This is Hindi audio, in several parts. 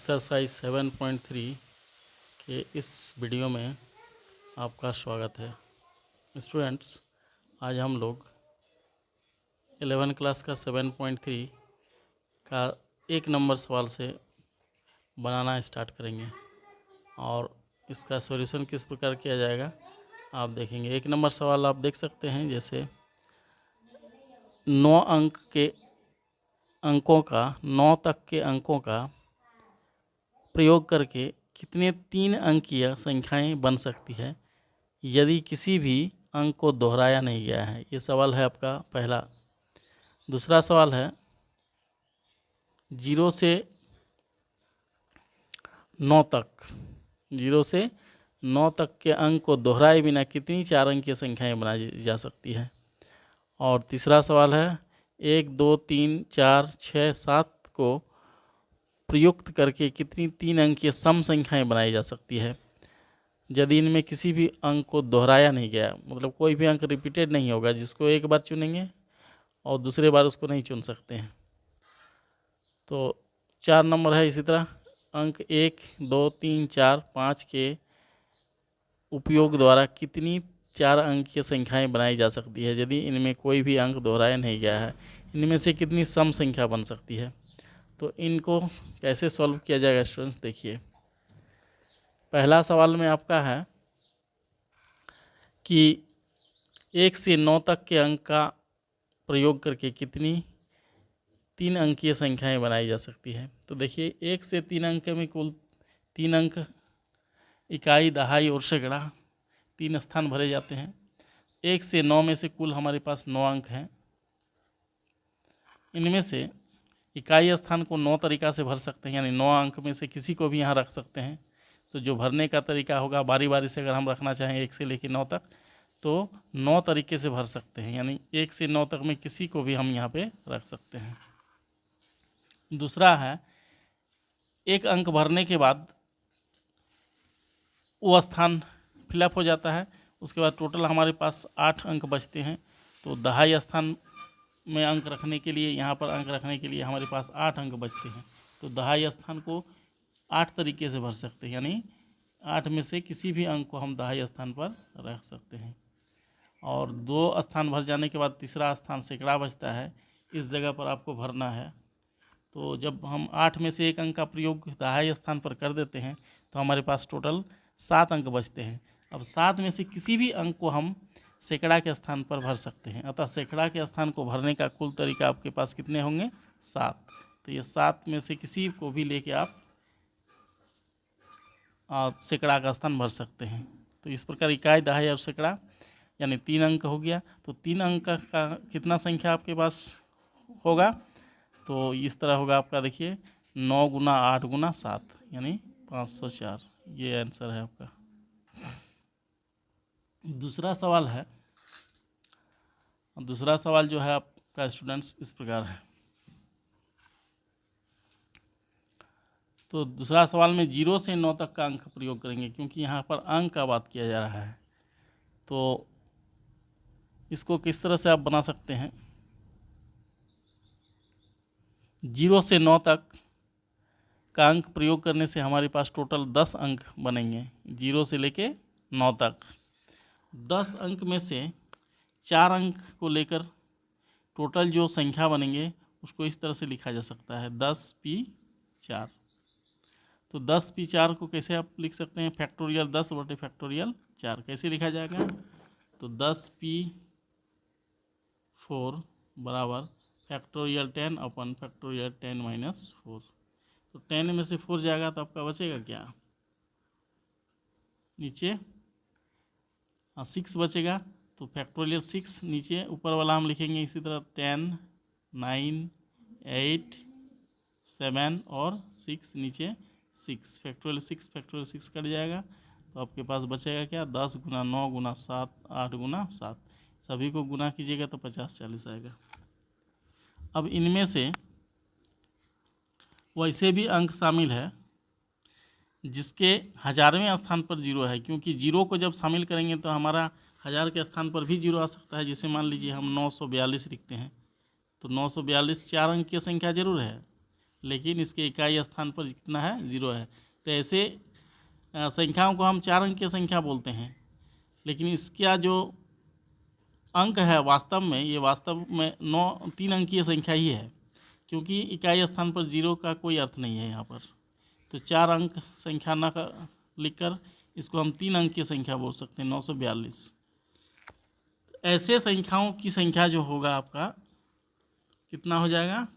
एक्सरसाइज 7.3 के इस वीडियो में आपका स्वागत है। स्टूडेंट्स, आज हम लोग 11 क्लास का 7.3 का एक नंबर सवाल से बनाना स्टार्ट करेंगे और इसका सॉल्यूशन किस प्रकार किया जाएगा आप देखेंगे। एक नंबर सवाल आप देख सकते हैं, जैसे 9 तक के अंकों का प्रयोग करके कितने 3 अंकीय संख्याएं बन सकती है यदि किसी भी अंक को दोहराया नहीं गया है। ये सवाल है आपका पहला। दूसरा सवाल है 0 से 9 तक के अंक को दोहराए बिना कितनी 4 अंकीय संख्याएं बनाई जा सकती है। और तीसरा सवाल है 1, 2, 3, 4, 6, 7 को प्रयुक्त करके कितनी 3 अंकीय सम संख्याएं बनाई जा सकती है यदि इनमें किसी भी अंक को दोहराया नहीं गया, मतलब कोई भी अंक रिपीटेड नहीं होगा, जिसको एक बार चुनेंगे और दूसरे बार उसको नहीं चुन सकते हैं। तो 4 नंबर है। इसी तरह अंक 1, 2, 3, 4, 5 के उपयोग द्वारा कितनी 4 अंकीय संख्याएं बनाई जा सकती है यदि इनमें कोई भी अंक दोहराया नहीं गया है। इनमें से कितनी सम संख्या बन सकती है। तो इनको कैसे सॉल्व किया जाएगा स्टूडेंट्स, देखिए। पहला सवाल में आपका है कि 1 से 9 तक के अंक का प्रयोग करके कितनी 3 अंकीय संख्याएं बनाई जा सकती है। तो देखिए 1 से 3 अंक में कुल 3 अंक इकाई, दहाई और सैकड़ा 3 स्थान भरे जाते हैं। 1 से 9 में से कुल हमारे पास 9 अंक हैं। इनमें से इकाई स्थान को 9 तरीक़ा से भर सकते हैं, यानी 9 अंक में से किसी को भी यहाँ रख सकते हैं। तो जो भरने का तरीका होगा, बारी बारी से अगर हम रखना चाहें 1 से लेकर 9 तक, तो 9 तरीके से भर सकते हैं, यानी 1 से 9 तक में किसी को भी हम यहाँ पे रख सकते हैं। दूसरा है, एक अंक भरने के बाद वो स्थान फिलअप हो जाता है, उसके बाद टोटल हमारे पास 8 अंक बचते हैं। तो दहाई स्थान में अंक रखने के लिए, यहाँ पर अंक रखने के लिए हमारे पास 8 अंक बचते हैं। तो दहाई स्थान को 8 तरीके से भर सकते हैं, यानी 8 में से किसी भी अंक को हम दहाई स्थान पर रख सकते हैं। और 2 स्थान भर जाने के बाद तीसरा स्थान सैकड़ा बचता है, इस जगह पर आपको भरना है। तो जब हम 8 में से एक अंक का प्रयोग दहाई स्थान पर कर देते हैं तो हमारे पास टोटल 7 अंक बचते हैं। अब 7 में से किसी भी अंक को हम सैकड़ा के स्थान पर भर सकते हैं। अतः सैकड़ा के स्थान को भरने का कुल तरीका आपके पास कितने होंगे? 7। तो ये 7 में से किसी को भी लेके आप सैकड़ा का स्थान भर सकते हैं। तो इस प्रकार इकाई, दहाई और सैकड़ा यानी 3 अंक हो गया। तो 3 अंक का कितना संख्या आपके पास होगा? तो इस तरह होगा आपका, देखिए 9 गुना 8 गुना 7 यानी 504। ये आंसर है आपका। दूसरा सवाल है, दूसरा सवाल जो है आपका स्टूडेंट्स इस प्रकार है। तो दूसरा सवाल में 0 से 9 तक का अंक प्रयोग करेंगे, क्योंकि यहाँ पर अंक का बात किया जा रहा है। तो इसको किस तरह से आप बना सकते हैं? 0 से 9 तक का अंक प्रयोग करने से हमारे पास टोटल 10 अंक बनेंगे। 0 से लेके 9 तक 10 अंक में से 4 अंक को लेकर टोटल जो संख्या बनेंगे उसको इस तरह से लिखा जा सकता है 10p4। तो 10p4 को कैसे आप लिख सकते हैं? फैक्टोरियल 10 बटे फैक्टोरियल 4 कैसे लिखा जाएगा? तो 10p4 बराबर फैक्टोरियल 10 अपन फैक्टोरियल 10 माइनस 4। तो 10 में से 4 जाएगा तो आपका बचेगा क्या? नीचे 6 बचेगा। तो फैक्टोरियल 6 नीचे, ऊपर वाला हम लिखेंगे इसी तरह 10, 9, 8, 7 और 6 नीचे 6। फैक्टोरियल 6 कट जाएगा तो आपके पास बचेगा क्या? 10 गुना 9 गुना 7 8 गुना 7। सभी को गुना कीजिएगा तो 50 40 आएगा। अब इनमें से वैसे भी अंक शामिल है जिसके 1000वें स्थान पर 0 है, क्योंकि 0 को जब शामिल करेंगे तो हमारा 1000 के स्थान पर भी 0 आ सकता है। जैसे मान लीजिए हम 942 लिखते हैं, तो 942 4 अंक की संख्या जरूर है, लेकिन इसके इकाई स्थान पर कितना है, 0 है। तो ऐसे संख्याओं को हम 4 अंक की संख्या बोलते हैं, लेकिन इसका जो अंक है वास्तव में, ये वास्तव में 3 अंकीय संख्या ही है, क्योंकि इकाई स्थान पर 0 का कोई अर्थ नहीं है यहाँ पर। तो 4 अंक संख्या न लिखकर इसको हम 3 अंक की संख्या बोल सकते हैं, 942। ऐसे संख्याओं की संख्या जो होगा आपका कितना हो जाएगा,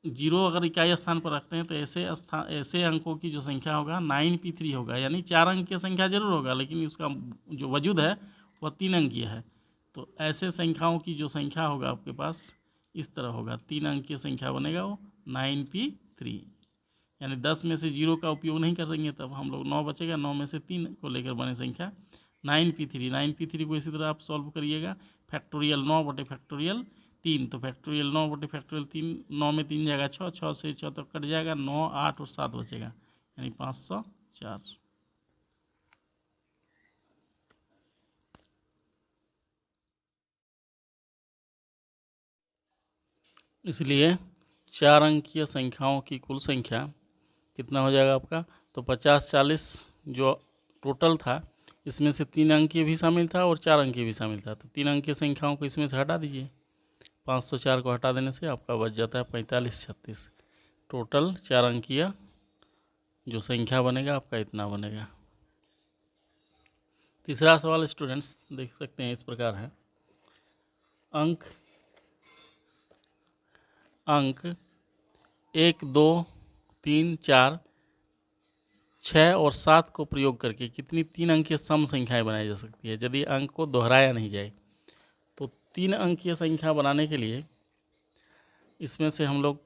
0 अगर इकाई स्थान पर रखते हैं तो ऐसे अंकों की जो संख्या होगा 9p3 होगा, यानी 4 अंक की संख्या जरूर होगा, लेकिन उसका जो वजूद है वह 3 अंकीय है। तो ऐसे संख्याओं की जो संख्या होगा आपके पास इस तरह होगा, 3 अंकीय संख्या बनेगा वो 9p3, यानी 10 में से 0 का उपयोग नहीं कर सकेंगे, तब हम लोग 9 बचेगा, 9 में से 3 को लेकर बने संख्या 9p3। 9p3 को इसी तरह आप सॉल्व करिएगा, फैक्टोरियल 9 बटे फैक्टोरियल 3, तो फैक्टोरियल 9 बटे फैक्टोरियल 3, 9 में 3 जाएगा 6, 6 से 6 तक कट जाएगा, 9, 8 और 7 बचेगा, यानी 504। इसलिए 4 अंकीय संख्याओं की कुल संख्या कितना हो जाएगा आपका, तो 50, 40 जो टोटल था इसमें से 3 अंकीय भी शामिल था और 4 अंकीय भी शामिल था, तो 3 अंकीय संख्याओं को इसमें से हटा दीजिए। 504 को हटा देने से आपका बच जाता है 45, 36। टोटल 4 अंकीय जो संख्या बनेगा आपका इतना बनेगा। तीसरा सवाल स्टूडेंट्स देख सकते हैं इस प्रकार है, अंक 1, 2, 3, 4, 6 और 7 को प्रयोग करके कितनी 3 अंकीय सम संख्याएं बनाई जा सकती है यदि अंक को दोहराया नहीं जाए। तो 3 अंकीय संख्या बनाने के लिए इसमें से हम लोग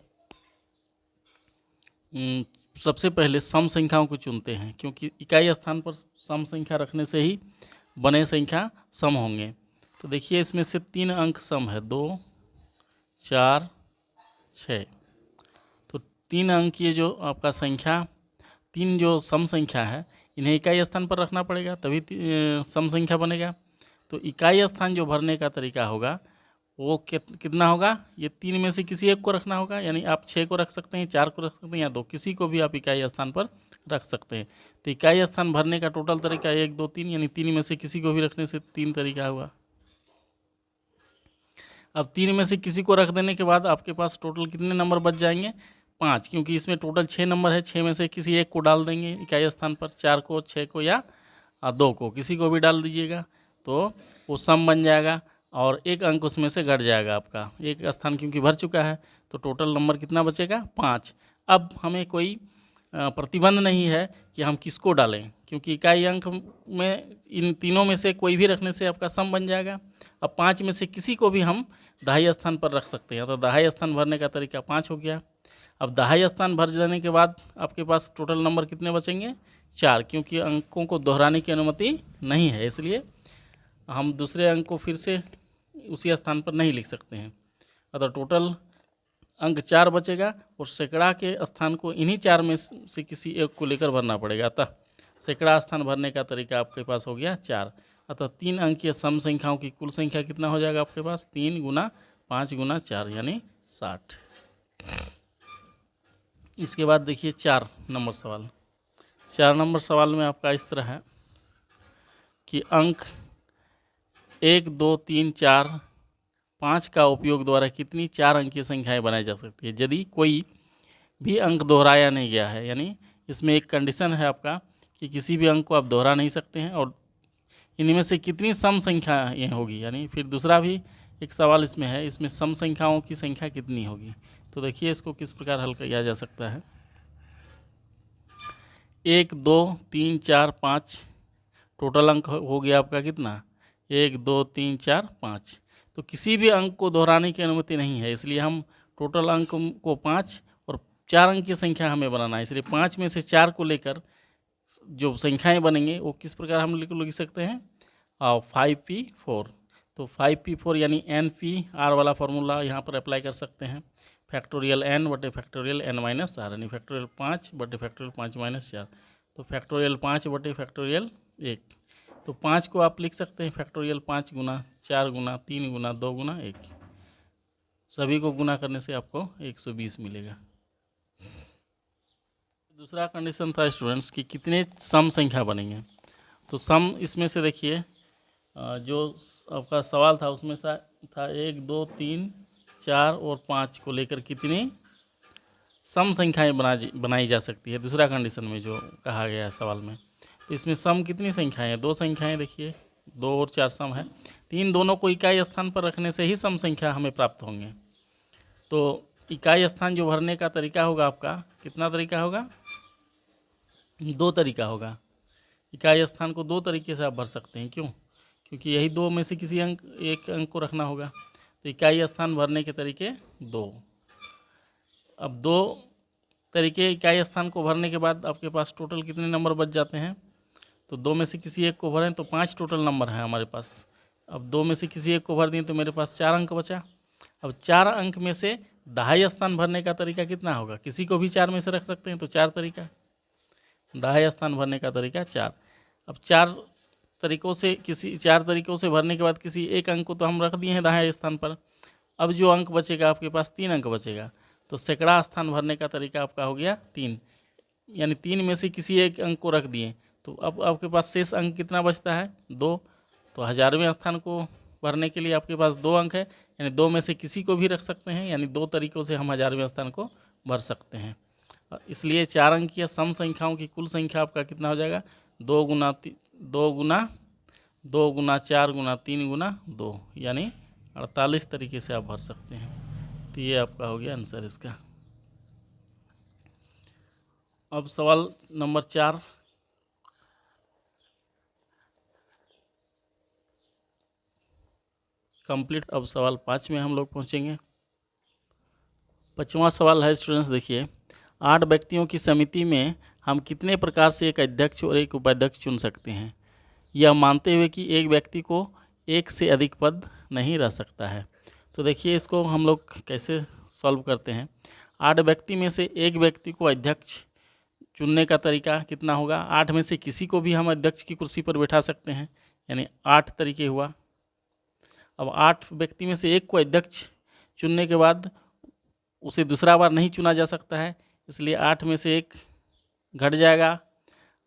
सबसे पहले सम संख्याओं को चुनते हैं, क्योंकि इकाई स्थान पर सम संख्या रखने से ही बने संख्या सम होंगे। तो देखिए इसमें से 3 अंक सम है, 2, 4, 6। तो 3 अंकीय जो आपका संख्या, 3 जो सम संख्या है इन्हें इकाई स्थान पर रखना पड़ेगा, तभी सम संख्या बनेगा। तो इकाई स्थान जो भरने का तरीका होगा वो कितना होगा, ये 3 में से किसी एक को रखना होगा, यानी आप 6 को रख सकते हैं, 4 को रख सकते हैं, या 2, किसी को भी आप इकाई स्थान पर रख सकते हैं। तो इकाई स्थान भरने का टोटल तरीका 1, 2, 3, यानी 3 में से किसी को भी रखने से 3 तरीका हुआ। अब 3 में से किसी को रख देने के बाद आपके पास टोटल कितने नंबर बच जाएंगे, 5, क्योंकि इसमें टोटल 6 नंबर है, 6 में से किसी एक को डाल देंगे इकाई स्थान पर, 4 को, 6 को या 2 को, किसी को भी डाल दीजिएगा, तो वो सम बन जाएगा और एक अंक उसमें से घट जाएगा आपका, एक स्थान क्योंकि भर चुका है, तो टोटल नंबर कितना बचेगा, 5। अब हमें कोई प्रतिबंध नहीं है कि हम किसको डालें, क्योंकि इकाई अंक में इन तीनों में से कोई भी रखने से आपका सम बन जाएगा। अब 5 में से किसी को भी हम दहाई स्थान पर रख सकते हैं, तो दहाई स्थान भरने का तरीका 5 हो गया। अब दहाई स्थान भर जाने के बाद आपके पास टोटल नंबर कितने बचेंगे, 4, क्योंकि अंकों को दोहराने की अनुमति नहीं है, इसलिए हम दूसरे अंक को फिर से उसी स्थान पर नहीं लिख सकते हैं। अतः टोटल अंक 4 बचेगा और सैकड़ा के स्थान को इन्हीं 4 में से किसी एक को लेकर भरना पड़ेगा। अतः सैकड़ा स्थान भरने का तरीका आपके पास हो गया 4। अतः 3 अंकीय सम संख्याओं की कुल संख्या कितना हो जाएगा आपके पास, 3 गुना 5 गुना 4 यानी 60। इसके बाद देखिए 4 नंबर सवाल। 4 नंबर सवाल में आपका इस तरह है कि अंक 1, 2, 3, 4, 5 का उपयोग द्वारा कितनी 4 अंकीय संख्याएं बनाई जा सकती है यदि कोई भी अंक दोहराया नहीं गया है। यानी इसमें एक कंडीशन है आपका कि किसी भी अंक को आप दोहरा नहीं सकते हैं, और इनमें से कितनी सम संख्याएं होगी। यानी फिर दूसरा भी एक सवाल इसमें है, इसमें सम संख्याओं की संख्या कितनी होगी। तो देखिए इसको किस प्रकार हल किया जा सकता है। 1, 2, 3, 4, 5 टोटल अंक हो गया आपका कितना, 1, 2, 3, 4, 5। तो किसी भी अंक को दोहराने की अनुमति नहीं है, इसलिए हम टोटल अंक को 5 और 4 अंक की संख्या हमें बनाना है, इसलिए 5 में से 4 को लेकर जो संख्याएं बनेंगे वो किस प्रकार हम लिख सकते हैं, 5p4। तो 5p4 यानी NP/R वाला फॉर्मूला यहाँ पर अप्लाई कर सकते हैं। फैक्टोरियल n बटे फैक्टोरियल n माइनस आर, यानी फैक्टोरियल 5 बटे फैक्टोरियल 5 माइनस 4। तो फैक्टोरियल 5 बटे फैक्टोरियल 1। तो 5 को आप लिख सकते हैं फैक्टोरियल 5 गुना 4 गुना 3 गुना 2 गुना 1। सभी को गुना करने से आपको 120 मिलेगा। दूसरा कंडीशन था स्टूडेंट्स कि कितने सम संख्या बनेंगे। तो सम इसमें से देखिए जो आपका सवाल था उसमें से था 1 2 3 4 और 5 को लेकर कितनी सम संख्याएं बनाई जा सकती है, दूसरा कंडीशन में जो कहा गया है सवाल में। तो इसमें सम कितनी संख्याएं हैं, 2 संख्याएं देखिए, 2 और 4 सम है। 3 दोनों को इकाई स्थान पर रखने से ही सम संख्या हमें प्राप्त होंगे। तो इकाई स्थान जो भरने का तरीका होगा आपका, कितना तरीका होगा, 2 तरीका होगा। इकाई स्थान को 2 तरीके से आप भर सकते हैं। क्यों? क्योंकि यही 2 में से किसी एक अंक को रखना होगा। तो इकाई स्थान भरने के तरीके 2। अब 2 तरीके इकाई स्थान को भरने के बाद आपके पास टोटल कितने नंबर बच जाते हैं। तो 2 में से किसी एक को भरें तो 5 टोटल नंबर हैं हमारे पास। अब 2 में से किसी एक को भर दिए तो मेरे पास 4 अंक बचा। अब 4 अंक में से दहाई स्थान भरने का तरीका कितना होगा, किसी को भी 4 में से रख सकते हैं। तो 4 तरीका, दहाई स्थान भरने का तरीका 4। अब 4 तरीकों से भरने के बाद किसी एक अंक को तो हम रख दिए हैं दहाई स्थान पर। अब जो अंक बचेगा आपके पास 3 अंक बचेगा। तो सैकड़ा स्थान भरने का तरीका आपका हो गया 3, यानी 3 में से किसी एक अंक को रख दिए। तो अब आपके पास शेष अंक कितना बचता है, 2। तो 1000वें स्थान को भरने के लिए आपके पास 2 अंक है, यानी 2 में से किसी को भी रख सकते हैं। यानी 2 तरीक़ों से हम 1000वें स्थान को भर सकते हैं। इसलिए 4 अंकीय सम संख्याओं की कुल संख्या आपका कितना हो जाएगा, 2 गुना 4 गुना 3 गुना 2, यानी 48 तरीके से आप भर सकते हैं। तो ये आपका हो गया आंसर इसका। अब सवाल नंबर 4, कंप्लीट। अब सवाल 5 में हम लोग पहुँचेंगे। 5वां सवाल है स्टूडेंट्स, देखिए 8 व्यक्तियों की समिति में हम कितने प्रकार से एक अध्यक्ष और एक उपाध्यक्ष चुन सकते हैं, यह मानते हुए कि एक व्यक्ति को एक से अधिक पद नहीं रह सकता है। तो देखिए इसको हम लोग कैसे सॉल्व करते हैं। 8 व्यक्ति में से एक व्यक्ति को अध्यक्ष चुनने का तरीका कितना होगा, 8 में से किसी को भी हम अध्यक्ष की कुर्सी पर बैठा सकते हैं, यानी 8 तरीके हुआ। अब 8 व्यक्ति में से एक को अध्यक्ष चुनने के बाद उसे दूसरा बार नहीं चुना जा सकता है, इसलिए 8 में से एक घट जाएगा,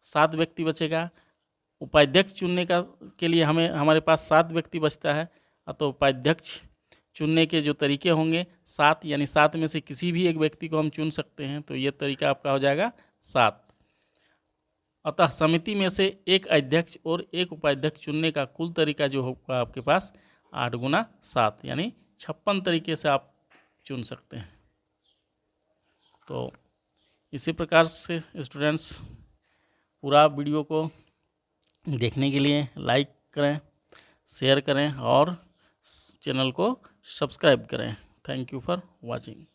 7 व्यक्ति बचेगा। उपाध्यक्ष चुनने के लिए हमारे पास 7 व्यक्ति बचता है। तो उपाध्यक्ष चुनने के जो तरीके होंगे 7, यानी 7 में से किसी भी एक व्यक्ति को हम चुन सकते हैं। तो ये तरीका आपका हो जाएगा 7। अतः समिति में से एक अध्यक्ष और एक उपाध्यक्ष चुनने का कुल तरीका जो होगा आपके पास 8 गुना 7, यानी 56 तरीके से आप चुन सकते हैं। तो इसी प्रकार से स्टूडेंट्स पूरा वीडियो को देखने के लिए लाइक करें, शेयर करें और चैनल को सब्सक्राइब करें। Thank you for watching.